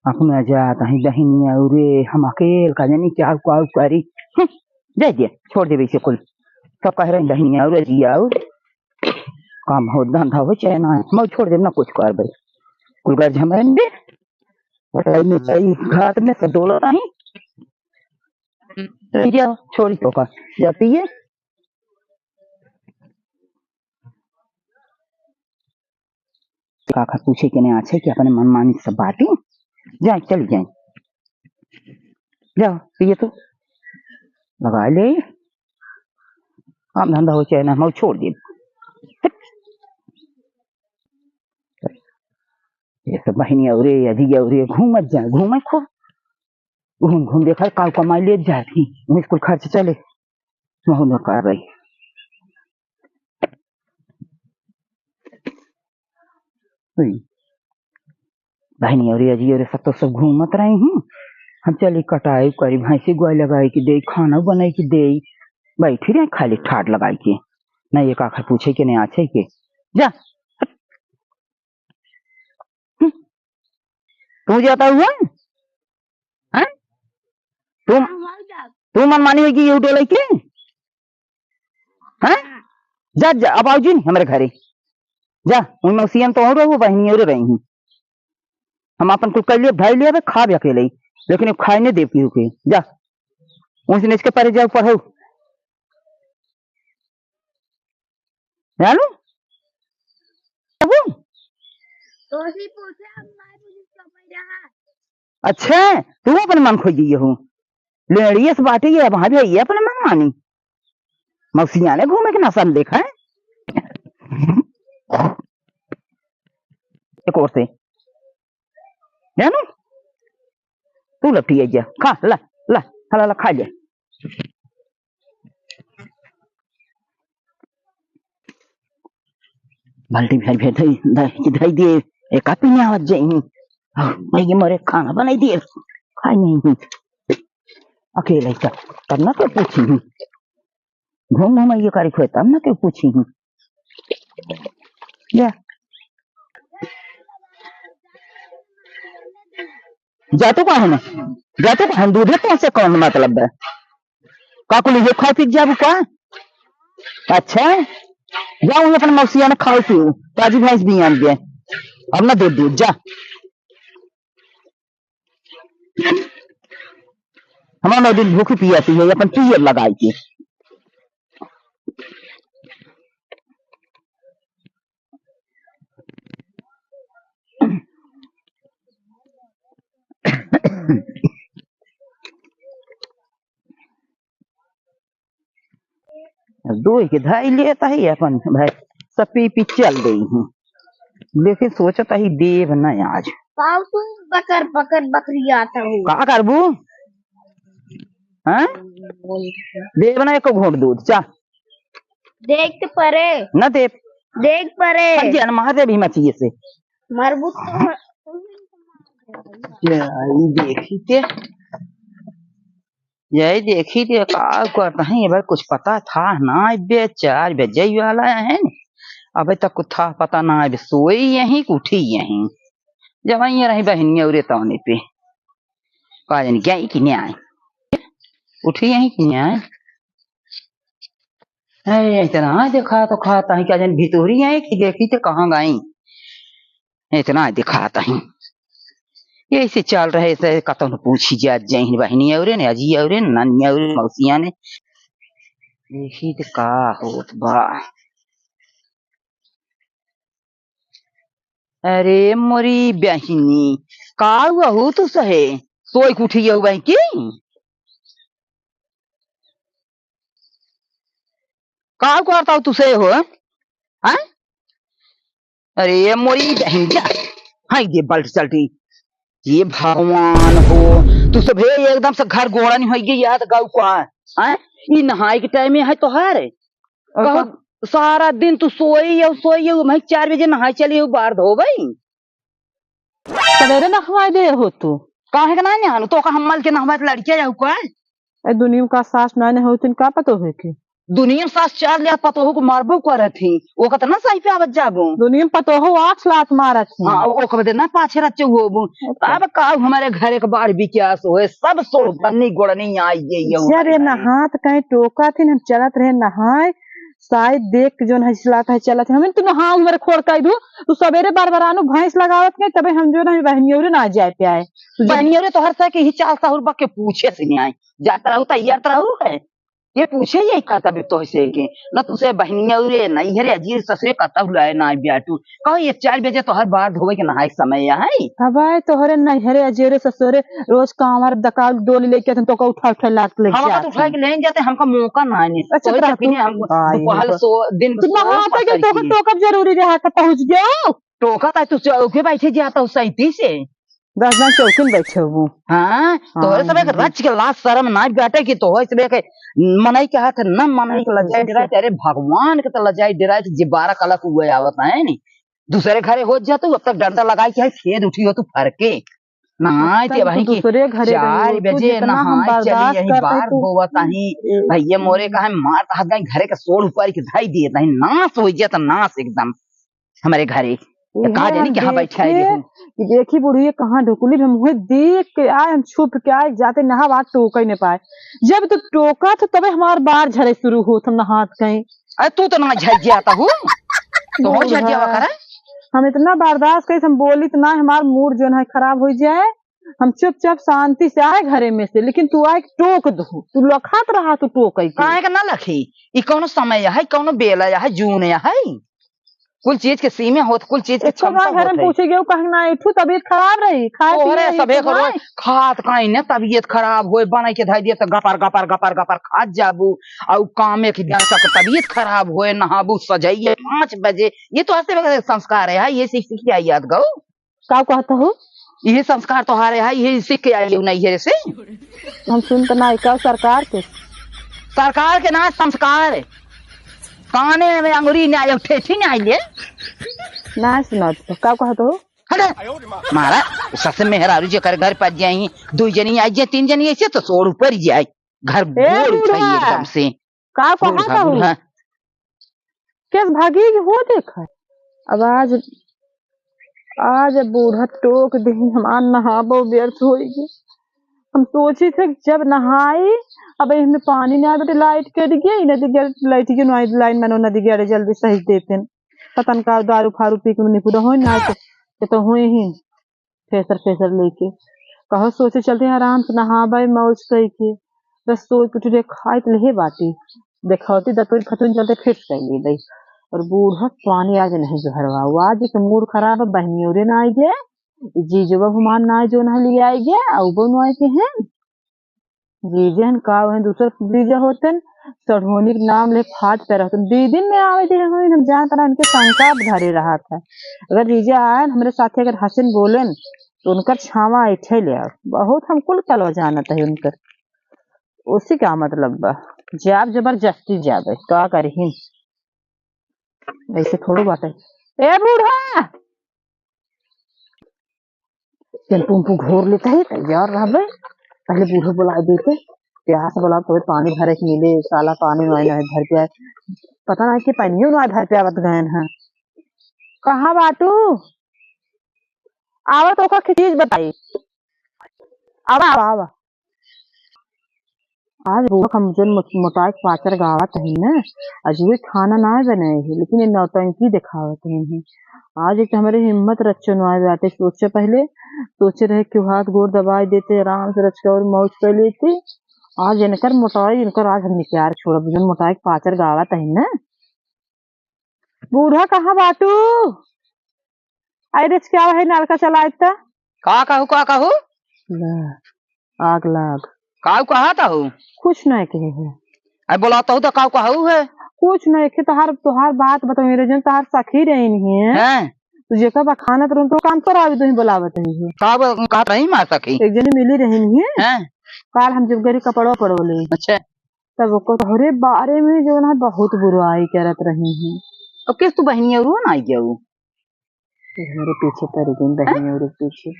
अपन जाता है दहिनी और हम अकेले का जानी क्या को करी दे दे छोड़ दे वैसे कुल सब कह रहे दहिनी और जिया और काम हो धंधा हो चाहे ना मैं छोड़ दे ना कुछ कर भाई कुल घर झमरन दे बताई में सही घाट में सब डोला नहीं जा छोड़ी तो का जाती है काका पूछे कि नहीं अच्छे कि अपने मनमानी सब बातें जाए चली जाए जाओ ये तो लगा ले काम धंधा हो चाहे ना मैं छोड़ दे ये सब बहनी और अजी और घूमत जाए घूमे खूब घूम घूम देखा काल कमाई ले जाती स्कूल खर्च चले मैं न कर रही बहनी और अजी और सब तो सब घूमत रही हूँ हम चली कटाई करी भैंसी गोई लगाई की दे खाना बनाई की दे बैठी रहे खाली ठाट लगाई के ना ये काखा पूछे कि नहीं आछे के जा तू जाता हुआ है तू मन मानी है कि ये उठे के हैं जा जा अब आओ जी हमारे घरे जा उन मौसियन तो और वो बहनी और रही हूँ हम अपन कुछ कर लिए भाई लिया खा भी अकेले लेकिन खाई नहीं देती हूँ जा उनसे इसके परे जाओ पढ़ो जानू अच्छा तू अपने मन खोजी हूँ लेड़िए से बाटे ये वहां भी अपने मन मानी मौसिया ने घूमे के नसन देखा है एक और से जानू तू लपटी जा खा ला ला ला ला खा जा बाल्टी भेज भेज धई दिए एक कापी नहीं आवाज जाई मैं ये मरे खाना बनाई दिए खाई नहीं अकेले का तब ना क्यों पूछी हूँ घूम घूम ये कारी खोए तब ना क्यों पूछी हूँ जातो का है जातो का हम दूध लेते से कौन मतलब है काकुल ये खा पी जाबू का अच्छा जाऊँ अपने मौसिया ने खाओ पी ताजी भैंस भी आन दिए अब ना दूध दूध जा हमारा दिन भूखी पी आती है अपन पी लगाई के दो के धाई लेता ही अपन भाई सब पी चल गई हूँ लेकिन सोचता ही देव न आज बकर बकर बकरी आता हूँ का करबू देव ना एक घोट दूध चा देख परे न देख परे जन मार भी मचिए से मरबू यही देखी थे का करता है ये कुछ पता था ना बेचार बेजई वाला है अबे तक कुछ था पता ना अब सोई यहीं उठी यहीं जब ये रही बहनिया उरे तौने पे का जानी क्या कि न्याय उठी यहीं कि न्याय इतना दिखा तो खाता है क्या जानी भितोरी है कि देखी तो कहाँ गई इतना दिखाता है ऐसे चल रहे से कतन पूछी जा जही बहनी और ने अजी और नानी और मौसिया ने देखी तो का होत बा अरे मोरी बहनी का हुआ हो तू सहे सोई उठी हो बहन की का करता तू से हो हाँ अरे मोरी बहन जा हाय दे बल्ट चलती ये भगवान हो तू सब एकदम से घर गोड़ा नहीं होगी याद गाँव को ये नहाए के टाइम में है तो हर सारा दिन तू सोई मैं 4 बजे नहाए चली बाहर धो भाई सवेरे नहवाई दे हो तू काहे का ना तो का हमल के नहवा लड़किया जाऊ का ए दुनिया का सास मैंने हो तुम का पता हो के दुनिया में सास चार लिया पतोह को मारबो करत थी वो कतना सही पे आवत जाबो दुनिया में पतो हो 8 लाख मारत थी। हाँ वो कबे ना पाछे रच्चे होबो अब का हमारे घरे के बाहर बिक्यास होए सब सो बन्नी गोड़नी आई ये जरे नहात कहीं टोका थी हम चलत रहे नहाए शायद देख के जोन हंसलाता है चलत है हमें तू नहा मेरे खोर कह दू तू सवेरे बार भैंस लगावत के तबे हम जो ना बहनियों ना जाए पे आए बहनियों रे तो हर सा के ही चाल साहुर बक के पूछे से नहीं आई जाता रहू तैयार रहू है ये पूछे यही कहता भी तो से के न तुसे बहनियों रे नहीं हरे अजीर ससुरे कहता हुलाए ना ब्याटू कहो ये 4 बजे तो हर बार धोवे के नहाए समय है हवाए तोहरे नहरे अजेरे ससुरे रोज कांवर दकाल डोली लेके तुम तो का उठा लात ले हम जाते तो उठा के ले जाते हमका मौका ना नहीं अच्छा, तो तरह फिर तू- हम आई दोपहर हो। सो दिन तू नहाता के तो कब जरूरी रहा था पहुंच गया टोका ता तू चौके बैठे जाता हूँ 37 से 10 दिन चौकिन बैठे हूँ हाँ तोहरे सब एक रच के लाश शर्म ना बैठे की तो इसलिए के मनई के हाथ न मनई के लजाई डराई अरे भगवान के तो लजाई डराई जे 12 कलक हुए आवत है नी दूसरे घरे हो जा तू अब तक डंडा लगाई के खेद उठी हो तू फरके नहाए ते भाई की दूसरे घरे 4 बजे नहाए चली यही बार होवत ही भैया मोरे कहे मार ता गई घरे के सोड़ ऊपर के धाई दिए नहीं नाश हो जे त नाश एकदम हमारे घरे कहा जानी कहाँ बैठा है देखी बुढ़ी कहाँ ढुकुली हम हुए देख के आए हम छुप के आए जाते नहा बात टोका ही नहीं पाए जब तो टोका तो तबे हमार बार झरे शुरू हो हम नहात कहीं अरे तू तो ना झट जाता हूँ तो हो झट जावा करे हम इतना बर्दाश्त करी हम बोली तो ना हमार मूड जो है खराब हो जाए हम चुपचाप शांति से आए घरे में से लेकिन तू आए टोक दो तू लखात रहा तू टोक काहे का ना लखी ई कौनो समय है कौनो बेला है जून है कुल चीज के सीमे होत कुल चीज के क्षमता घर में पूछे गए कहना इठू तबीयत खराब रही ओरे सबे करो खात काई ने तबीयत खराब होए बने के धाई दिए तो गपर गपर गपर गपर खात जाबू और कामे के दिन तक तबीयत खराब होए नहाबू सजाइए 5 बजे ये तो ऐसे संस्कार है ये सीख के आई याद गो का कहता हूँ ये संस्कार तो हारे है ये सीख के आई नहीं है से हम सुनते ना का सरकार के ना संस्कार काने में अंगुरी ने आयो ठेठी ने आई ले ना सुना तो का कहत हो हटे मारा सस मेहरारू जे कर घर पर जाई 2 जनी आई जे 3 जनी ऐसे तो 100 ऊपर जाए घर बोर उठाई एकदम से का कहत हो किस भागी हो देखा आज बूढ़ा टोक दे हमार नहाबो व्यर्थ होगी हम सोची थे जब नहाई अब इसमें पानी नहीं आया लाइट कट गई नदी लाइट की लाइन मनो नदी गया जल्दी सही देते पतन का दारू फारू पी के निपुर हो ना तो हुए ही फेसर लेके कहो सोचे चलते हैं आराम से नहाबे मौज कह के बस सोच कुछ खाए तो ले बाटी देखती दतुर खतुन चलते फिर सही दई और बूढ़ा पानी आज नहीं झरवा आज तो मूड खराब है बहनियों रे ना आई गए जीजो बहुमान ना जो ना लिए आई गया अब आए के हैं जीजन का है दूसरे जीजा होते सढ़ोनी के नाम ले फाट पे रहते 2 दिन में आवे दे हम जान तरह इनके शंका धरे रहा था अगर जीजा आए हमारे साथी अगर हसन बोलन तो उनका छावा ऐठे ले बहुत हम कुल कल जानत है उनकर उसी का मतलब बा जाब जबरदस्ती जाबे का करही ऐसे थोड़ी बात है ए बूढ़ा टेम्पू घोर लेता है तैयार रह पहले बूढ़े बुला देते प्यास बोला तो पानी भरे के मिले साला पानी ना भर के पता नहीं कि पानियों ना भर पे आवत गए हैं कहाँ बाटू आवा तो का चीज बताई आवा आवा आज बूढ़ा हम जो मोटाई पाचर गावत है ना अजूबे खाना ना बने है लेकिन ये नौटंकी दिखावत है आज एक हमारे हिम्मत रच्चो नुआए जाते सोचे पहले सोचे रहे क्यों हाथ गोड़ दबाई देते आराम से रच और मौज कर लेते आज इनकर मोटाई इनकर आज हम निकायर छोड़ जन मोटाई पाचर गावत है ना बूढ़ा कहाँ बाटू अरे क्या है नलका चलाए का कहू आग लाग का कहा था कुछ नहीं कहे है अरे बोलाता हूँ तो का कहू है कुछ नहीं के तुहार बात बताओ मेरे जन तुहार सखी रही नहीं है तुझे कब खाना तो काम पर आवे तुम बुलावत नहीं है का नहीं मार सकी एक जनी मिली रही नहीं है काल हम जब गरी कपड़वा पड़ोले अच्छा तब को तोहरे बारे में जो ना बहुत बुराई करत रही है अब किस तू बहनिया रो ना आई गया मेरे पीछे पड़ गई बहनियों रे पीछे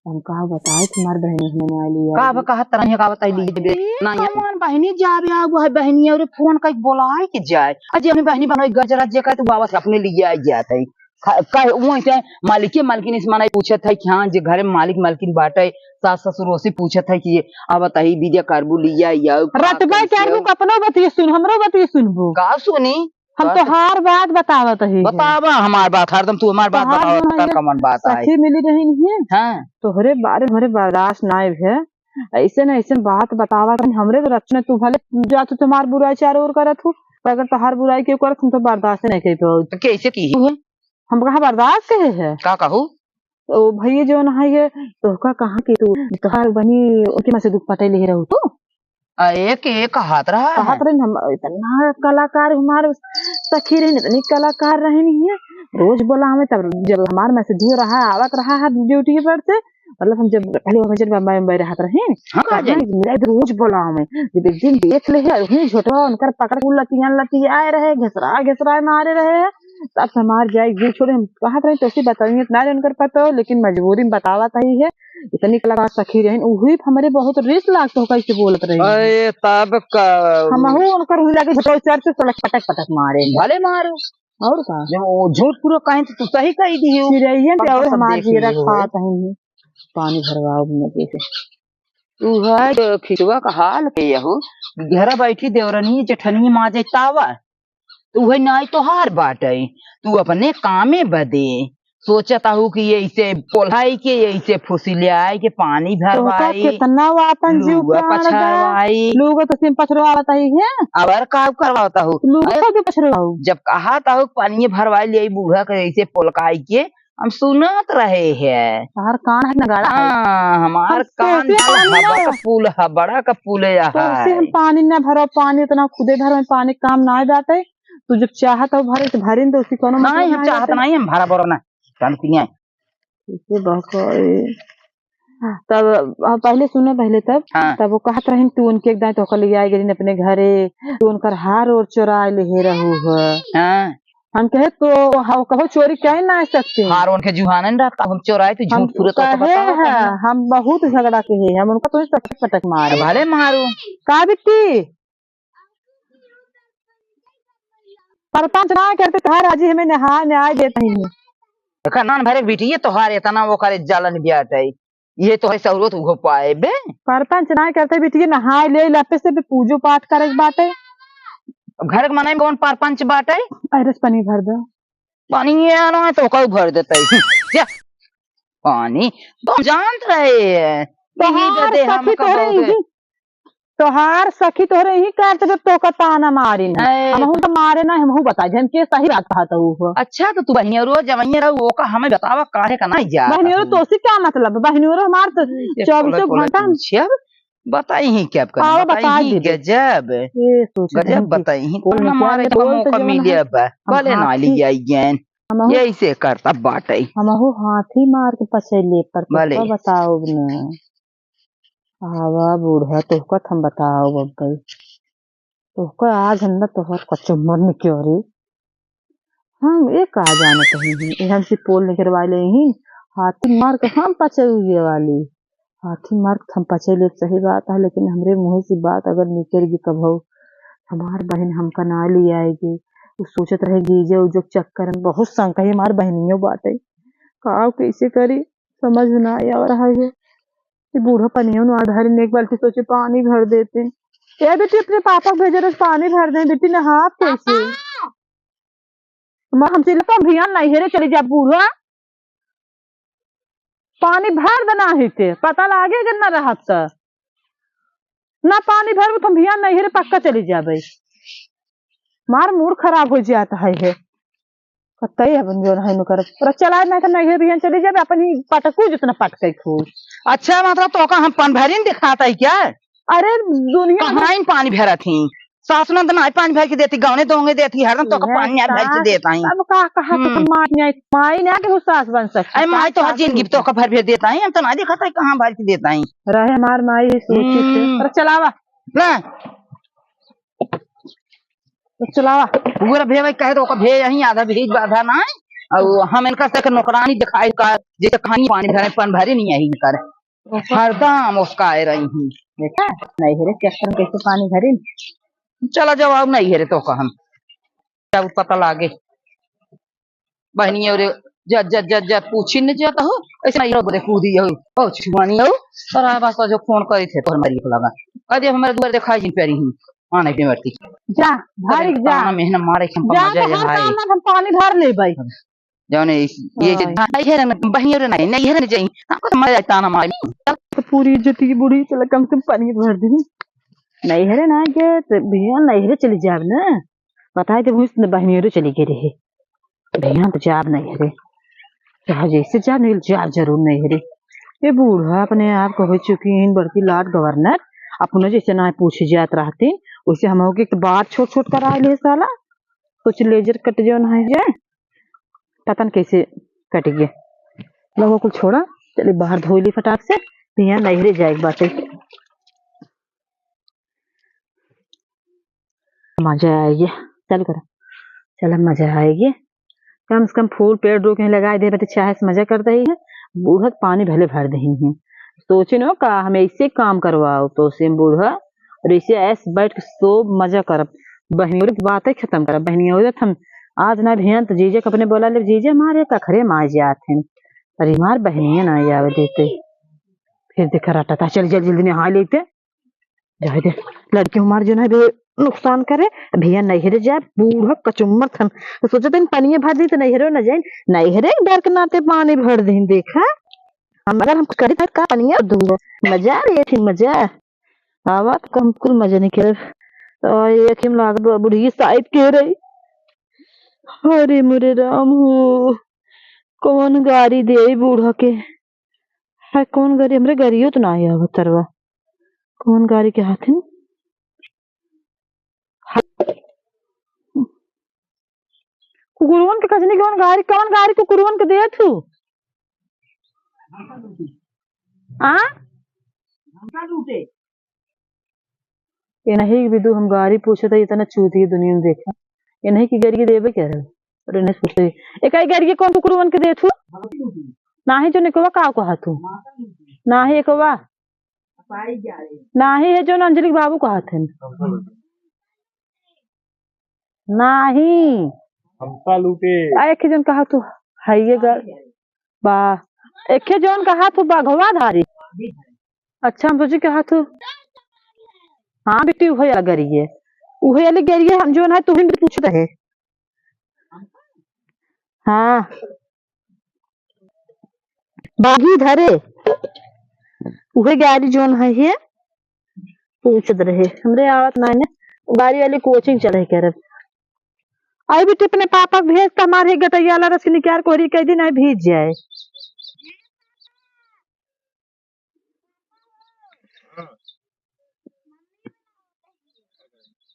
हम कहा बताए तुम्हारी बहन होने वाली है का कहा तरह का बताई ली ना यार बहनी जाबे आ वो बहनी और फोन का बोलाए के जाए अजय अपनी बहनी बनोई गजरा जे का तो बाबा से अपने लिए आ जात है का वो से मालिके मालकिन इस माने पूछत है कि हां जे घर में मालिक मालकिन बाटे सास ससुर से पूछत है कि अब बताई विद्या करबू लिया या रतबा कर अपनो बतिए सुन हमरो बतिए सुनबू का सुनी हम तो हर बात बतावत है बतावा हमार बात हरदम तू हमार बात बतावा कमन बात है सखी मिली रही है हां तोहरे बारे हमरे बर्दाश्त ना है ऐसे न ऐसे बात बतावा हमरे तो रचना तू भले जा तू तुम्हार बुराई चार और करत हूँ अगर तोहार बुराई के करत हम तो बर्दाश्त नहीं कर पाओ कैसे की हम कहा बर्दाश्त के है का कहू तो भैया जो ना है तो कहा कि तू तोहार बनी ओके में से दुख पटे ले रहू तू एक हाथ रहा कहा हम इतना कलाकार हमारे सखी रही इतनी कलाकार रहे नहीं है रोज बोला हमें तब जब हमारे में से दूर रहा आवत रहा है ड्यूटी पर से मतलब हम जब पहले बम्बई रहत रहे रोज बोला हमें जब एक दिन देख ले छोटा उनकर पकड़ लती आए रहे घसरा मारे रहे तब हमार जाए छोड़े हम कहा रहे तो बताइए इतना उनकर पता हो लेकिन मजबूरी में बतावा ही है इतनी कलाकार सखी रही वही हमारे बहुत रिस्क लागत हो कैसे बोलत रही तब हम उनकर लगे चर्च पटक पटक मारे भले मारो और का झूठ पूरा कहीं तो तू सही कही दी और हमारे जीरा खात है पानी भरवाओ कैसे तू है खिचवा का हाल के यहू घेरा बैठी देवरनी जेठनी माँ जतावा तू है नहीं तो हार बाटे तू अपने कामे बदे सोचता हूँ कि ये इसे पोलाई के ये इसे फुसिलियाई के पानी भरवाई कितना वापन जीव पछरवाई लोग तो सिम पछरवाता ही है अबर का करवाता हूँ जब कहा था पानी भरवाई ले बूढ़ा के ऐसे पोलकाई के हम सुनत रहे हैं हमार कान है नगाड़ा हमार कान का पुल है बड़ा का पुल है हम पानी न भरो पानी इतना खुदे भरो पानी काम ना जाते तू जब चाहत हो भरे तो भरे तो उसी कोनो नहीं हम चाहत नहीं हम भरा भरो ना कान पिया तब पहले सुनो पहले तब तब वो कहत रही तू उनके एक दाई तो ले आई गई अपने घरे तू उनकर हार और चुरा ले रहू है हम कहे तो हम कहो चोरी कह ना सकते हार उनके जुहान नहीं रहता हम चोराए तो झूठ पूरा तो है हम बहुत झगड़ा के हैं हम उनका तो पटक पटक मारे भले मारू का बिट्टी परपंच ना करते तार आज हमें न्याय देते हैं नान भरे बेटी ये तोहार इतना वो करे जालन ब्याट है ये तो है सहूलत हो पाए बे परपंच ना करते बेटी नहाए ले लपे से पूजो पाठ करे बाटे घर के मनाई कौन परपंच बाटे अरस पानी भर दो पानी आना है तो कब भर देता है पानी तो जानत रहे तोहार सखी तोहरे ही करते जब तो ताना मारी हम तो मारे ना हम बता जन के सही बात कहता हूँ अच्छा तो तू बहनिया रोज जवैया रहो वो का हमें बतावा काहे का नहीं जा बहनियों तो उसी क्या मतलब बहनियों हमार तो 24 घंटा बताई ही क्या करना बताई गजब गजब बताई ही कौन हमारे तो मौका मिले भले ना ली जाइए यही से करता बाटे हम हाथी मार के पछले पर बताओ न आवा बूढ़ा तो हम बताओ बब्बई तो आज हम तोहर कचुम्बर में क्यों रे हम एक आ जाने कहीं हमसे पोल निकल वाले ही हाथी मार के हम पचे वाली हाथी मार के हम पचे ले सही बात है लेकिन हमरे मुंह से बात अगर निकलेगी कब हो हमार बहन हमका ना ले आएगी वो सोचत रहेगी जो जो चक्कर में बहुत शंका है हमार बहनियों बात है का कैसे करी समझ ना आ रहा है बूढ़ा पनियों आधार एक बाल्टी सोचे पानी भर देते ये बेटी अपने पापा भेजे रोज पानी भर दे बेटी नहा कैसे हमसे लगता भैया नहीं है चले जा बूढ़ा पानी भर देना है पता लागे ना रहा ना पानी भर तुम भैया नहीं है पक्का चली जा भाई मार मूड खराब हो जाता है कतई अपन जो है कर पर चला नहीं तो नहीं भैया चली जाए अपन ही पटकू जितना पटके खूब अच्छा मतलब तो का हम पानी भरी नहीं दिखाता है क्या अरे दुनिया कहाँ पानी भरा थी सास ने तो पानी भर के देती गाँव दोंगे देती हरदम तो पानी भर के देता है अब कहा माई ना के सास बन सकती माई तो हर जिंदगी तो भर भेज देता है हम तो नहीं दिखाता है कहाँ भर के देता है रहे हमार माई सोची चलावा चलावा पूरा भेज कहे तो भेज यही आधा भेज बाधा ना और हम इनका तक नौकरानी दिखाई का जैसे कहानी पानी भरे पन भरे नहीं आई कर हरदम उसका आ रही हूँ देखा नहीं हेरे कैसे कैसे पानी भरे चला जवाब नहीं हेरे तो का हम जब पता लागे बहनी और जज जज जज जज पूछी न जाता हो ऐसे नहीं हो बड़े कूदी हो ओ छुआनी हो और आ बस जो फोन करे थे तो हमारी को लगा अरे हमारे दुआर दिखाई जिन पेरी हूँ आने पे मरती जा भाई जा मेहनत मारे हम जा मजा तो है हर भाई काम में हम पानी भर ले भाई जाने ये नहीं है ना बहनी और नहीं है ना जाई आपको मजा आता ना मारी तो पूरी इज्जत की बुढ़ी चला कम से कम पानी भर दी नहीं है ना के भैया नहीं है चली जाब ना बताए तो मुझे बहनी और चली गई रहे भैया तो जाब नहीं है चाहे जैसे जा नहीं जाब जरूर नहीं है ये बूढ़ा अपने आप को हो चुकी है बड़की लाट गवर्नर अपने जैसे ना पूछे जात रहती वैसे हम हो के बात छोट छोट करा ले साला कुछ लेजर कट जो ना जाए पता नहीं कैसे कट गया लोगों को छोड़ा चलिए बाहर धो ली फटाक से भैया नहीं रह जाएगी बातें मजा आएगी चल कर चल मजा आएगी कम से कम फूल पेड़ रोक लगाए दे बेटे चाहे से मजा कर रही है बूढ़ा पानी भले भर दही है सोचे नो का हमें ऐसे काम करवाओ तो से बूढ़ा और ऐसे ऐसे बैठ के सो मजा कर बहनियों की बातें खत्म कर बहनियों हम आज ना भैया तो जीजे को अपने बोला ले जीजे हमारे कखरे मार जाते हैं अरे मार बहनियां ना आवे देते फिर देखा रटा चल जल्दी जल्दी नहा लेते जाए दे लड़की हमारे जो है नुकसान करे भैया नैहरे जाए बूढ़ा कचुम्बर थन तो सोचा दिन पानी भर दी तो नैहरे न जाए नैहरे डर के नाते पानी भर दी देखा हम अगर हम करी था का पानी दूंगा मजा ये थी मजा आवा तो कम कुल मजा नहीं करे और एक हिम लाग बुढ़ी साइड के रही अरे मुरे राम हो कौन गाड़ी दे बूढ़ा के है कौन गाड़ी हमरे गाड़ियों तो ना आया तरवा कौन गाड़ी के हाथ है कुकुरवन के कजनी कौन गाड़ी कुकुरवन के दे तू आ ये नहीं विदु हम गाड़ी पूछे थे इतना चूती दुनिया में देखा ये नहीं की गाड़ी के देवे क्या रहे और इन्हें पूछते एक आई गाड़ी के कौन कुकुरवन के दे तू ना ही जो निकवा का को हाथू ना ही एकवा ना ही है जो अंजलि बाबू को हाथ है नहीं हमका लूटे एक जन कहा तू है ये बा एक जन कहा तू बाघवा धारी अच्छा हम सोचे कहा तू हाँ बेटी वही गरीये वही वाली गरीये हम जो है तू ही पूछ रहे हाँ बागी धरे वही गाड़ी जोन है ये पूछ रहे हमरे आवत ना गाड़ी वाली कोचिंग चले कह रहे आई बेटी अपने पापा भेज तो हमारे गटैया रस निकाल कोरी कई दिन भीज जाए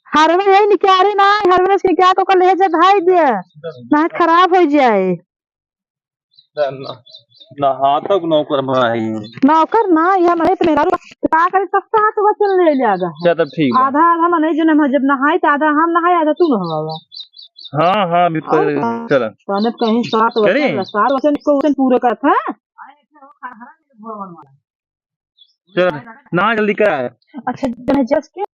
हरवे यही निकाले ना हरवे से क्या तो कल ले जा भाई दे ना खराब हो जाए ना हाथक नौकर भाई नौकर ना या मैं तो मेरा का करे सस्ता हाथ वचन ले जाएगा चल ठीक आधा आधा मन जो हम जब नहाए तो आधा हम नहाए आधा तू नहावा हाँ हाँ बिल्कुल चल तो कहीं सात वचन को वचन पूरा करता है चल ना जल्दी कर अच्छा जस्ट